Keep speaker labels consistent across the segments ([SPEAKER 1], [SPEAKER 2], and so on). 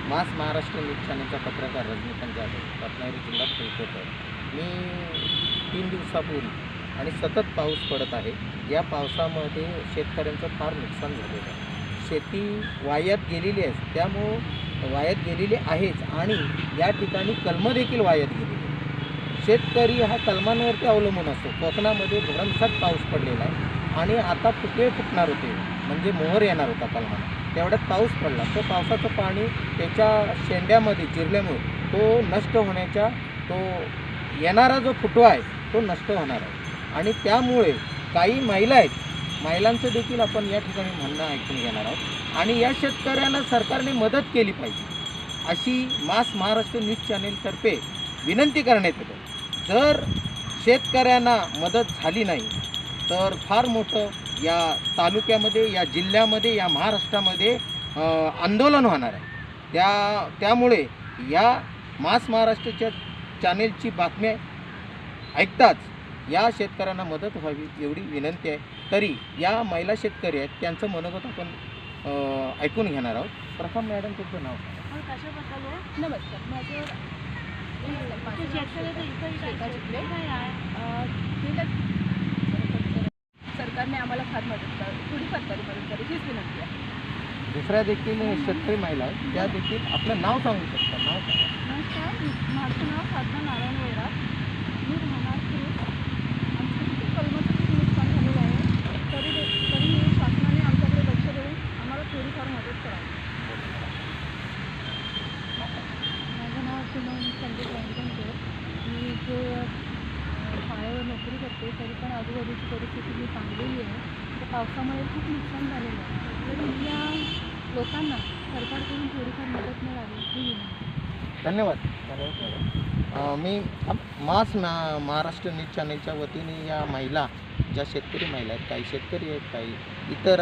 [SPEAKER 1] मास Maharashtra news चॅनलचा पत्रकार रजनीकांत जाधव, रत्नागिरी जिल्हा रिपोर्टर. मी 3 दिवसापूर्वी आणि सतत पाऊस पडत आहे. या पावसामध्ये शेतकऱ्यांचं फार नुकसान झालेलं आहे. शेती वायात गेलेली आहे, त्यामुळं वायात गेलेली आहेच आणि या ठिकाणी कलमं देखील वायात गेलेली आहे. शेतकरी हा कलमांवरती अवलंबून असतो. कोकणामध्ये भरमसाठ पाऊस पडलेला आहे आणि आता फुटवे फुटणार होते, म्हणजे मोहर येणार होता कलमाला. तेवढ्यात पाऊस पडला, तो पावसाचं पाणी त्याच्या शेंड्यामध्ये जिरल्यामुळे तो नष्ट होण्याच्या, तो येणारा जो फुटवा आहे तो नष्ट होणार आहे. आणि त्यामुळे काही महिला आहेत, महिलांचं देखील आपण या ठिकाणी म्हणणं ऐकून घेणार आहोत. आणि या शेतकऱ्यांना सरकारने मदत केली पाहिजे अशी मास महाराष्ट्र न्यूज चॅनेलतर्फे विनंती करण्यात येते. जर शेतकऱ्यांना मदत झाली नाही तर फार मोठं या तालुक्यामध्ये, या जिल्ह्यामध्ये, या महाराष्ट्रामध्ये आंदोलन होणार आहे. त्यामुळे या मास महाराष्ट्राच्या चॅनेलची बातम्या ऐकताच या शेतकऱ्यांना मदत व्हावी एवढी विनंती आहे. तरी या महिला शेतकरी आहेत, त्यांचं मनोगत आपण ऐकून घेणार आहोत. प्रथम मॅडम, तुमचं नाव
[SPEAKER 2] कशाबद्दल? नमस्कार. सरकारने आम्हाला फार मदत करावी, थोडीफार तरी मदत करावी हीच विनंती आहे.
[SPEAKER 1] दुसऱ्या देखील शेतकरी महिला आहेत, त्या देखील आपलं नाव सांगू शकतात. नाव सांगा.
[SPEAKER 2] नमस्कार, माझं नाव साधना नारायण वैरा. मी राहणार सुरू. आमचं किती कलमाचं खूप नुकसान झालेलं आहे. तरी शासनाने आमच्याकडे लक्ष देऊन आम्हाला थोडीफार मदत करावी. माझं नाव पूनम संदीप वांगणकर. मी जे शाळेवर नोकरी करते, तरी पण आजूबाजूची परिस्थिती जी चांगलेली आहे, तर पावसामुळे खूप नुकसान झालेलं आहे. तरी या लोकांना सरकारकडून थोडीफार मदत मिळावी ही विनंती.
[SPEAKER 1] धन्यवाद. मी महाराष्ट्र न्यूज चॅनलच्या वतीने या महिला, ज्या शेतकरी महिला आहेत, काही शेतकरी आहेत, काही इतर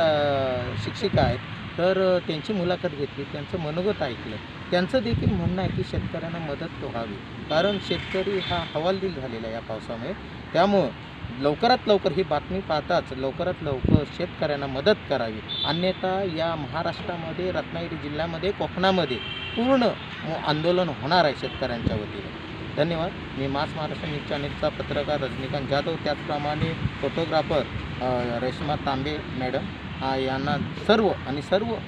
[SPEAKER 1] शिक्षिका आहेत, तर त्यांची मुलाखत घेतली, त्यांचं मनोगत ऐकलं. त्यांचं देखील म्हणणं आहे की शेतकऱ्यांना मदत व्हावी, कारण शेतकरी हा हवालदिल झालेला आहे या पावसामुळे. त्यामुळं लवकरात लवकर ही बातमी पाहताच लवकरात लवकर शेतकऱ्यांना मदत करावी, अन्यथा या महाराष्ट्रामध्ये, रत्नागिरी जिल्ह्यामध्ये, कोकणामध्ये पूर्ण आंदोलन होणार आहे शेतकऱ्यांच्या वतीने. धन्यवाद. मी मास महाराष्ट्र न्यूज चॅनलचा पत्रकार रजनीकांत जाधव, त्याचप्रमाणे फोटोग्राफर रेश्मा तांबे मॅडम, यांना सर्व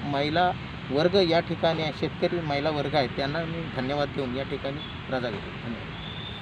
[SPEAKER 1] महिला वर्ग या ठिकाणी, शेतकरी महिला वर्ग आहेत, त्यांना मी धन्यवाद देऊन या ठिकाणी रजा घेतो. धन्यवाद.